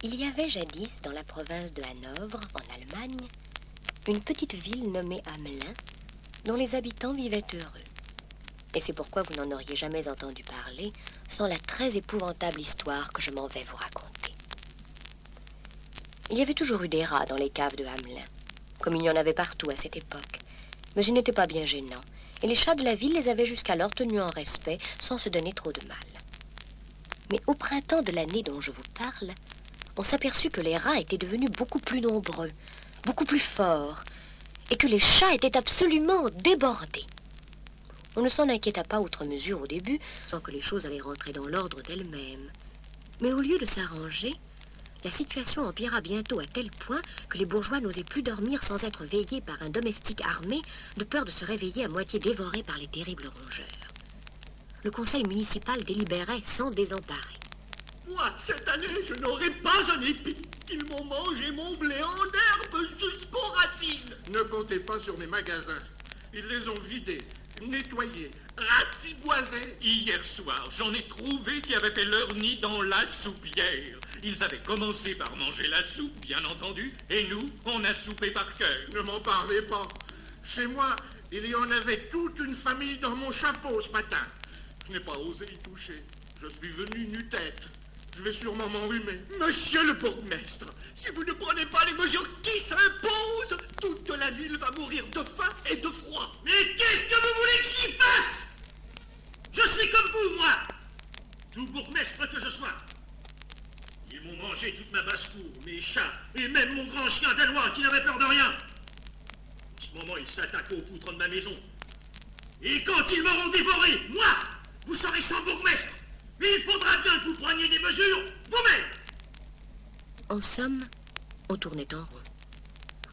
Il y avait jadis, dans la province de Hanovre, en Allemagne, une petite ville nommée Hamelin, dont les habitants vivaient heureux. Et c'est pourquoi vous n'en auriez jamais entendu parler sans la très épouvantable histoire que je m'en vais vous raconter. Il y avait toujours eu des rats dans les caves de Hamelin, comme il y en avait partout à cette époque, mais ils n'étaient pas bien gênants, et les chats de la ville les avaient jusqu'alors tenus en respect sans se donner trop de mal. Mais au printemps de l'année dont je vous parle, on s'aperçut que les rats étaient devenus beaucoup plus nombreux, beaucoup plus forts, et que les chats étaient absolument débordés. On ne s'en inquiéta pas outre mesure au début, sans que les choses allaient rentrer dans l'ordre d'elles-mêmes. Mais au lieu de s'arranger, la situation empira bientôt à tel point que les bourgeois n'osaient plus dormir sans être veillés par un domestique armé, de peur de se réveiller à moitié dévorés par les terribles rongeurs. Le conseil municipal délibérait sans désemparer. Moi, cette année, je n'aurai pas un épi. Ils m'ont mangé mon blé en herbe jusqu'aux racines. Ne comptez pas sur mes magasins. Ils les ont vidés, nettoyés, ratiboisés. Hier soir, j'en ai trouvé qui avaient fait leur nid dans la soupière. Ils avaient commencé par manger la soupe, bien entendu, et nous, on a soupé par cœur. Ne m'en parlez pas. Chez moi, il y en avait toute une famille dans mon chapeau ce matin. Je n'ai pas osé y toucher. Je suis venu nu-tête. Je vais sûrement m'enrhumer. Monsieur le bourgmestre, si vous ne prenez pas les mesures qui s'imposent, toute la ville va mourir de faim et de froid. Mais qu'est-ce que vous voulez que j'y fasse? Je suis comme vous, moi. Tout bourgmestre que je sois. Ils m'ont mangé toute ma basse-cour, mes chats, et même mon grand chien danois qui n'avait peur de rien. En ce moment, ils s'attaquent aux poutres de ma maison. Et quand ils m'auront dévoré, moi, vous serez sans bourgmestre. Mais il faudra bien que vous preniez des mesures vous-même. En somme, on tournait en rond.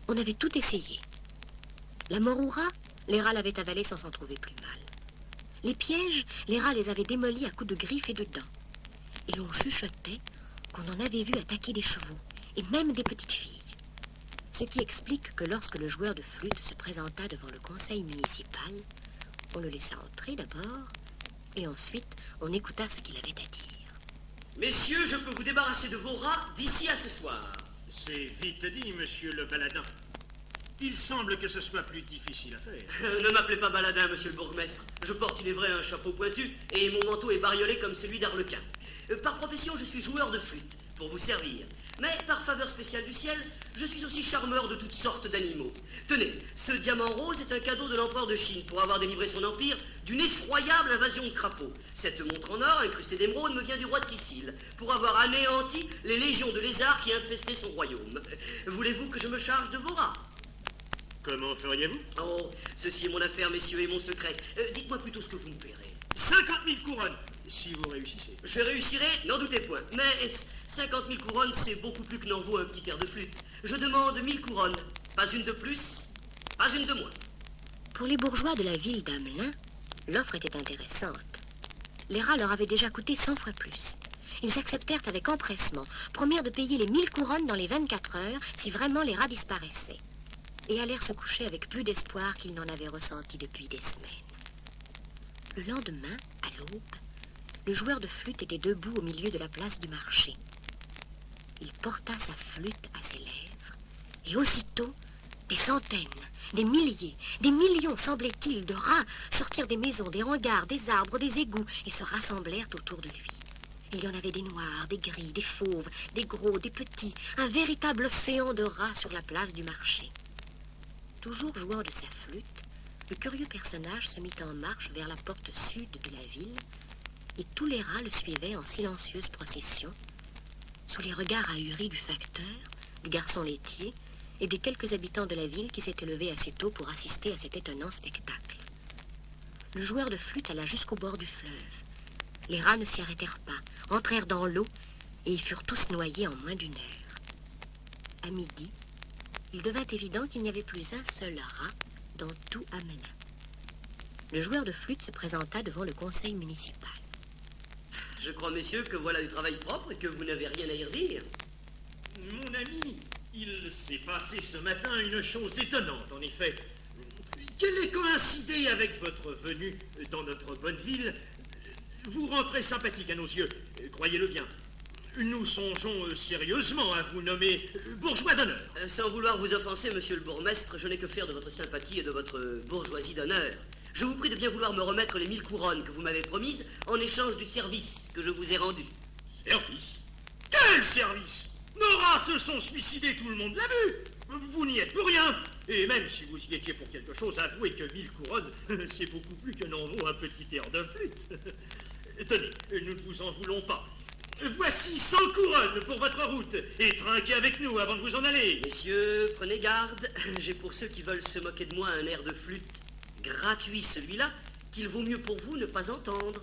On avait tout essayé. La mort aux rats, les rats l'avaient avalée sans s'en trouver plus mal. Les pièges, les rats les avaient démolis à coups de griffes et de dents. Et l'on chuchotait qu'on en avait vu attaquer des chevaux, et même des petites filles. Ce qui explique que lorsque le joueur de flûte se présenta devant le conseil municipal, on le laissa entrer d'abord, et ensuite on écouta ce qu'il avait à dire. Messieurs, je peux vous débarrasser de vos rats d'ici à ce soir. C'est vite dit, monsieur le baladin. Il semble que ce soit plus difficile à faire. Ne m'appelez pas baladin, monsieur le bourgmestre. Je porte, il est vrai, un chapeau pointu, et mon manteau est bariolé comme celui d'Arlequin. Par profession, je suis joueur de flûte, pour vous servir. Mais par faveur spéciale du ciel, je suis aussi charmeur de toutes sortes d'animaux. Tenez, ce diamant rose est un cadeau de l'empereur de Chine pour avoir délivré son empire d'une effroyable invasion de crapauds. Cette montre en or incrustée d'émeraude me vient du roi de Sicile pour avoir anéanti les légions de lézards qui infestaient son royaume. Voulez-vous que je me charge de vos rats? Comment feriez-vous? Oh, ceci est mon affaire, messieurs, et mon secret. Dites-moi plutôt ce que vous me paierez. 50 000 couronnes, si vous réussissez. Je réussirai, n'en doutez point. Mais 50 000 couronnes, c'est beaucoup plus que n'en vaut un petit air de flûte. Je demande 1000 couronnes. Pas une de plus, pas une de moins. Pour les bourgeois de la ville d'Hamelin, l'offre était intéressante. Les rats leur avaient déjà coûté 100 fois plus. Ils acceptèrent avec empressement, promirent de payer les 1000 couronnes dans les 24 heures si vraiment les rats disparaissaient, et allèrent se coucher avec plus d'espoir qu'ils n'en avaient ressenti depuis des semaines. Le lendemain, à l'aube, le joueur de flûte était debout au milieu de la place du marché. Il porta sa flûte à ses lèvres, et aussitôt, des centaines, des milliers, des millions, semblait-il, de rats sortirent des maisons, des hangars, des arbres, des égouts, et se rassemblèrent autour de lui. Il y en avait des noirs, des gris, des fauves, des gros, des petits, un véritable océan de rats sur la place du marché. Toujours jouant de sa flûte, le curieux personnage se mit en marche vers la porte sud de la ville, et tous les rats le suivaient en silencieuse procession, sous les regards ahuris du facteur, du garçon laitier et des quelques habitants de la ville qui s'étaient levés assez tôt pour assister à cet étonnant spectacle. Le joueur de flûte alla jusqu'au bord du fleuve. Les rats ne s'y arrêtèrent pas, entrèrent dans l'eau, et y furent tous noyés en moins d'une heure. À midi, il devint évident qu'il n'y avait plus un seul rat dans tout Hamelin. Le joueur de flûte se présenta devant le conseil municipal. Je crois, messieurs, que voilà du travail propre et que vous n'avez rien à y redire. Mon ami, il s'est passé ce matin une chose étonnante, en effet. Qu'elle ait coïncidé avec votre venue dans notre bonne ville. Vous rentrez sympathique à nos yeux, croyez-le bien. Nous songeons sérieusement à vous nommer bourgeois d'honneur. Sans vouloir vous offenser, monsieur le bourgmestre, je n'ai que faire de votre sympathie et de votre bourgeoisie d'honneur. Je vous prie de bien vouloir me remettre les 1000 couronnes que vous m'avez promises en échange du service que je vous ai rendu. Service? Quel service? Nos rats se sont suicidés, tout le monde l'a vu. Vous n'y êtes pour rien. Et même si vous y étiez pour quelque chose, avouez que 1000 couronnes, c'est beaucoup plus que n'en vaut un petit air de flûte. Tenez, nous ne vous en voulons pas. Voici 100 couronnes pour votre route, et trinquez avec nous avant de vous en aller. Messieurs, prenez garde, j'ai pour ceux qui veulent se moquer de moi un air de flûte gratuit, celui-là, qu'il vaut mieux pour vous ne pas entendre.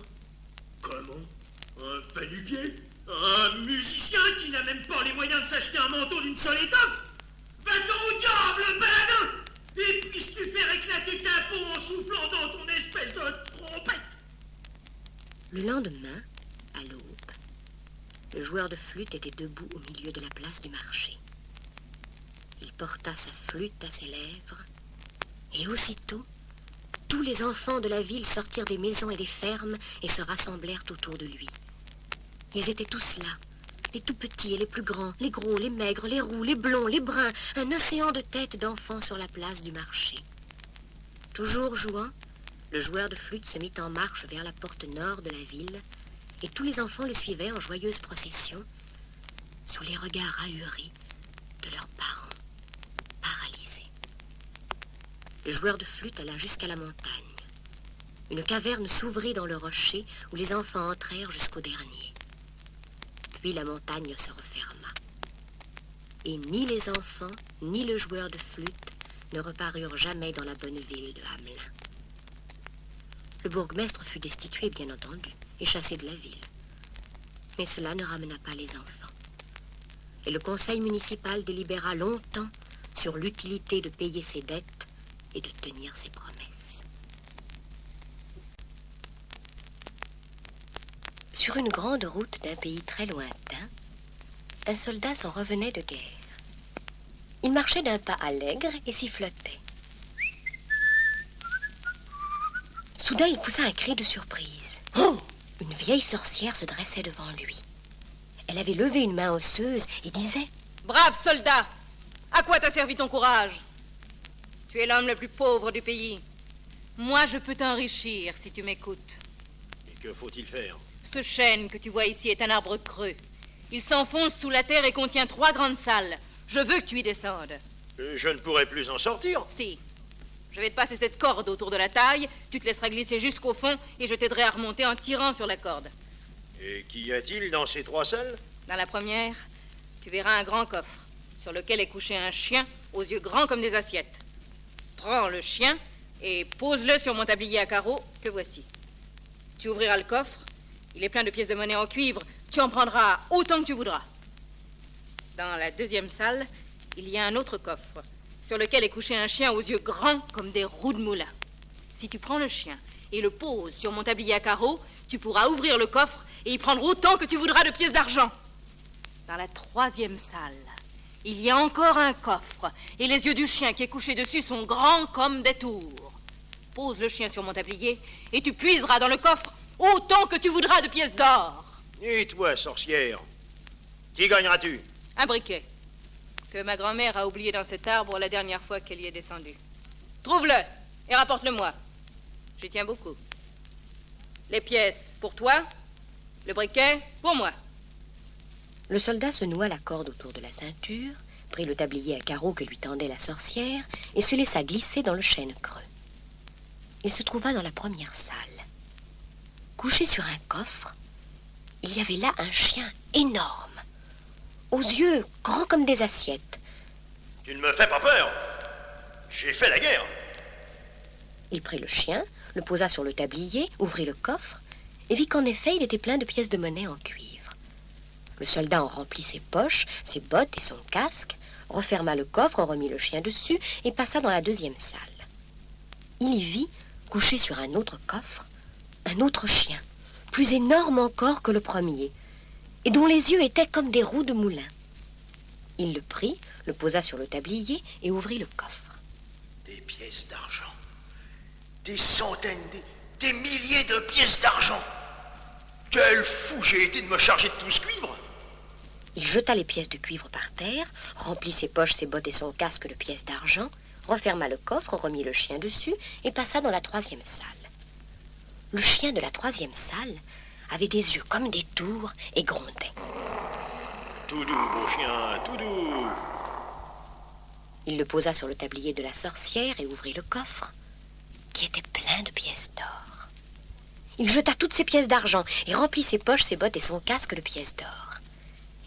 Comment? Un palubier? Un musicien qui n'a même pas les moyens de s'acheter un manteau d'une seule étoffe? Va-t'en au diable, baladin! Et puisses-tu faire éclater ta peau en soufflant dans ton espèce de trompette? Le lendemain, à l'aube, le joueur de flûte était debout au milieu de la place du marché. Il porta sa flûte à ses lèvres, et aussitôt, tous les enfants de la ville sortirent des maisons et des fermes et se rassemblèrent autour de lui. Ils étaient tous là, les tout petits et les plus grands, les gros, les maigres, les roux, les blonds, les bruns, un océan de têtes d'enfants sur la place du marché. Toujours jouant, le joueur de flûte se mit en marche vers la porte nord de la ville, et tous les enfants le suivaient en joyeuse procession, sous les regards ahuris de leurs parents, paralysés. Le joueur de flûte alla jusqu'à la montagne. Une caverne s'ouvrit dans le rocher où les enfants entrèrent jusqu'au dernier. Puis la montagne se referma. Et ni les enfants, ni le joueur de flûte ne reparurent jamais dans la bonne ville de Hamelin. Le bourgmestre fut destitué, bien entendu, et chassé de la ville. Mais cela ne ramena pas les enfants. Et le conseil municipal délibéra longtemps sur l'utilité de payer ses dettes et de tenir ses promesses. Sur une grande route d'un pays très lointain, un soldat s'en revenait de guerre. Il marchait d'un pas allègre et sifflotait. Soudain, il poussa un cri de surprise. Oh! Une vieille sorcière se dressait devant lui. Elle avait levé une main osseuse et disait: Brave soldat, à quoi t'a servi ton courage? Tu es l'homme le plus pauvre du pays. Moi, je peux t'enrichir si tu m'écoutes. Et que faut-il faire? Ce chêne que tu vois ici est un arbre creux. Il s'enfonce sous la terre et contient 3 grandes salles. Je veux que tu y descendes. Je ne pourrai plus en sortir. Si. Je vais te passer cette corde autour de la taille, tu te laisseras glisser jusqu'au fond et je t'aiderai à remonter en tirant sur la corde. Et qu'y a-t-il dans ces 3 salles? Dans la première, tu verras un grand coffre sur lequel est couché un chien aux yeux grands comme des assiettes. Prends le chien et pose-le sur mon tablier à carreaux que voici. Tu ouvriras le coffre, il est plein de pièces de monnaie en cuivre, tu en prendras autant que tu voudras. Dans la deuxième salle, il y a un autre coffre sur lequel est couché un chien aux yeux grands comme des roues de moulin. Si tu prends le chien et le poses sur mon tablier à carreaux, tu pourras ouvrir le coffre et y prendre autant que tu voudras de pièces d'argent. Dans la troisième salle, il y a encore un coffre et les yeux du chien qui est couché dessus sont grands comme des tours. Pose le chien sur mon tablier et tu puiseras dans le coffre autant que tu voudras de pièces d'or. Et toi, sorcière, qui gagneras-tu? Un briquet que ma grand-mère a oublié dans cet arbre la dernière fois qu'elle y est descendue. Trouve-le et rapporte-le-moi. J'y tiens beaucoup. Les pièces pour toi, le briquet pour moi. Le soldat se noua la corde autour de la ceinture, prit le tablier à carreaux que lui tendait la sorcière et se laissa glisser dans le chêne creux. Il se trouva dans la première salle. Couché sur un coffre, il y avait là un chien énorme, aux yeux grands comme des assiettes. Tu ne me fais pas peur. J'ai fait la guerre. Il prit le chien, le posa sur le tablier, ouvrit le coffre et vit qu'en effet, il était plein de pièces de monnaie en cuivre. Le soldat en remplit ses poches, ses bottes et son casque, referma le coffre, en remit le chien dessus et passa dans la deuxième salle. Il y vit, couché sur un autre coffre, un autre chien, plus énorme encore que le premier, et dont les yeux étaient comme des roues de moulin. Il le prit, le posa sur le tablier et ouvrit le coffre. Des pièces d'argent. Des centaines, des milliers de pièces d'argent. Quel fou j'ai été de me charger de tout ce cuivre. Il jeta les pièces de cuivre par terre, remplit ses poches, ses bottes et son casque de pièces d'argent, referma le coffre, remit le chien dessus et passa dans la 3e salle. Le chien de la 3e salle avait des yeux comme des tours et grondait. Tout doux, beau chien, tout doux. Il le posa sur le tablier de la sorcière et ouvrit le coffre, qui était plein de pièces d'or. Il jeta toutes ses pièces d'argent et remplit ses poches, ses bottes et son casque de pièces d'or.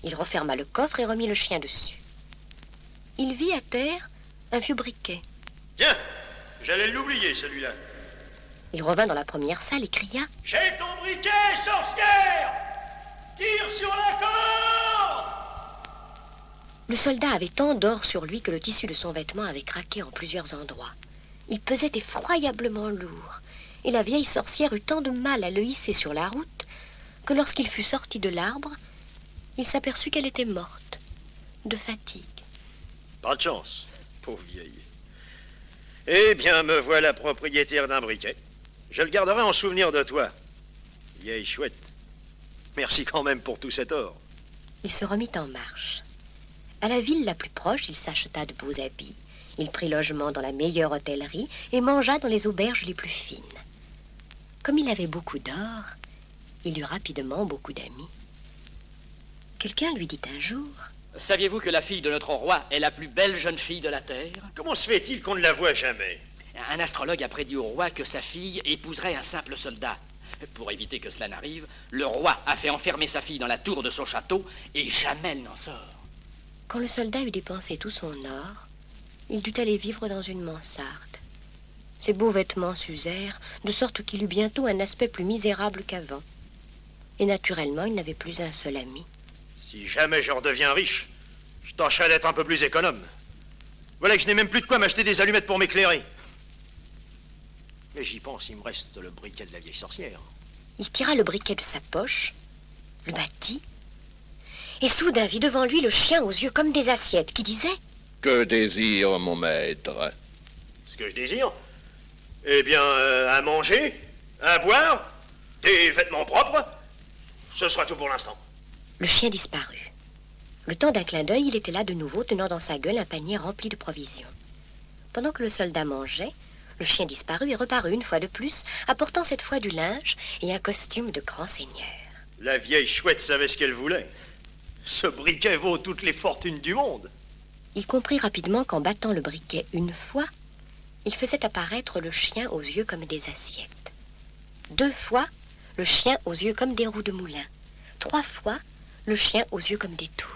Il referma le coffre et remit le chien dessus. Il vit à terre un vieux briquet. Tiens, j'allais l'oublier, celui-là. Il revint dans la première salle et cria « J'ai ton briquet, sorcière! Tire sur la corde! » Le soldat avait tant d'or sur lui que le tissu de son vêtement avait craqué en plusieurs endroits. Il pesait effroyablement lourd, et la vieille sorcière eut tant de mal à le hisser sur la route que lorsqu'il fut sorti de l'arbre, il s'aperçut qu'elle était morte, de fatigue. Pas de chance, pauvre vieille. Eh bien, me voilà propriétaire d'un briquet. Je le garderai en souvenir de toi. Vieille chouette. Merci quand même pour tout cet or. Il se remit en marche. À la ville la plus proche, il s'acheta de beaux habits. Il prit logement dans la meilleure hôtellerie et mangea dans les auberges les plus fines. Comme il avait beaucoup d'or, il eut rapidement beaucoup d'amis. Quelqu'un lui dit un jour... Saviez-vous que la fille de notre roi est la plus belle jeune fille de la terre? Comment se fait-il qu'on ne la voit jamais? Un astrologue a prédit au roi que sa fille épouserait un simple soldat. Pour éviter que cela n'arrive, le roi a fait enfermer sa fille dans la tour de son château et jamais elle n'en sort. Quand le soldat eut dépensé tout son or, il dut aller vivre dans une mansarde. Ses beaux vêtements s'usèrent, de sorte qu'il eut bientôt un aspect plus misérable qu'avant. Et naturellement, il n'avait plus un seul ami. Si jamais je redeviens riche, je tâcherai d'être un peu plus économe. Voilà que je n'ai même plus de quoi m'acheter des allumettes pour m'éclairer. Mais j'y pense, il me reste le briquet de la vieille sorcière. Il tira le briquet de sa poche, le battit, et soudain vit devant lui le chien aux yeux comme des assiettes qui disait « Que désire mon maître ?» Ce que je désire? Eh bien, à manger, à boire, des vêtements propres. Ce sera tout pour l'instant. Le chien disparut. Le temps d'un clin d'œil, il était là de nouveau, tenant dans sa gueule un panier rempli de provisions. Pendant que le soldat mangeait, le chien disparut et reparut une fois de plus, apportant cette fois du linge et un costume de grand seigneur. La vieille chouette savait ce qu'elle voulait. Ce briquet vaut toutes les fortunes du monde. Il comprit rapidement qu'en battant le briquet une fois, il faisait apparaître le chien aux yeux comme des assiettes. 2 fois, le chien aux yeux comme des roues de moulin. 3 fois, le chien aux yeux comme des tours.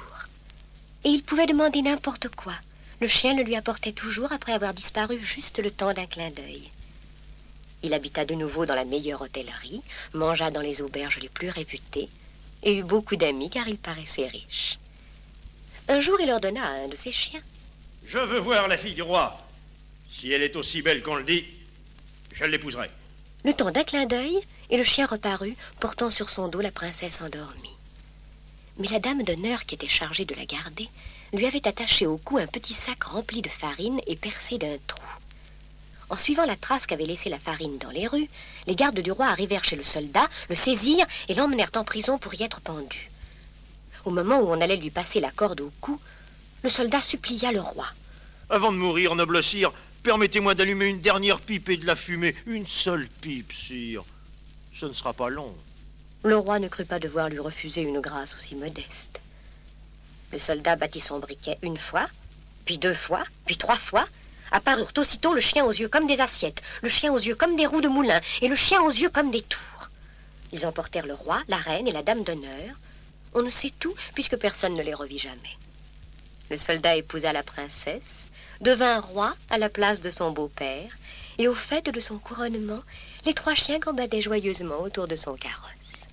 Et il pouvait demander n'importe quoi. Le chien le lui apportait toujours après avoir disparu juste le temps d'un clin d'œil. Il habita de nouveau dans la meilleure hôtellerie, mangea dans les auberges les plus réputées et eut beaucoup d'amis car il paraissait riche. Un jour, il ordonna à un de ses chiens. Je veux voir la fille du roi. Si elle est aussi belle qu'on le dit, je l'épouserai. Le temps d'un clin d'œil, et le chien reparut, portant sur son dos la princesse endormie. Mais la dame d'honneur qui était chargée de la garder lui avait attaché au cou un petit sac rempli de farine et percé d'un trou. En suivant la trace qu'avait laissée la farine dans les rues, les gardes du roi arrivèrent chez le soldat, le saisirent et l'emmenèrent en prison pour y être pendu. Au moment où on allait lui passer la corde au cou, le soldat supplia le roi. Avant de mourir, noble sire, permettez-moi d'allumer une dernière pipe et de la fumer. Une seule pipe, sire. Ce ne sera pas long. Le roi ne crut pas devoir lui refuser une grâce aussi modeste. Le soldat battit son briquet 1 fois, puis 2 fois, puis 3 fois. Apparurent aussitôt le chien aux yeux comme des assiettes, le chien aux yeux comme des roues de moulin, et le chien aux yeux comme des tours. Ils emportèrent le roi, la reine et la dame d'honneur. On ne sait tout, puisque personne ne les revit jamais. Le soldat épousa la princesse, devint roi à la place de son beau-père, et au fait de son couronnement, les 3 chiens gambadaient joyeusement autour de son carrosse.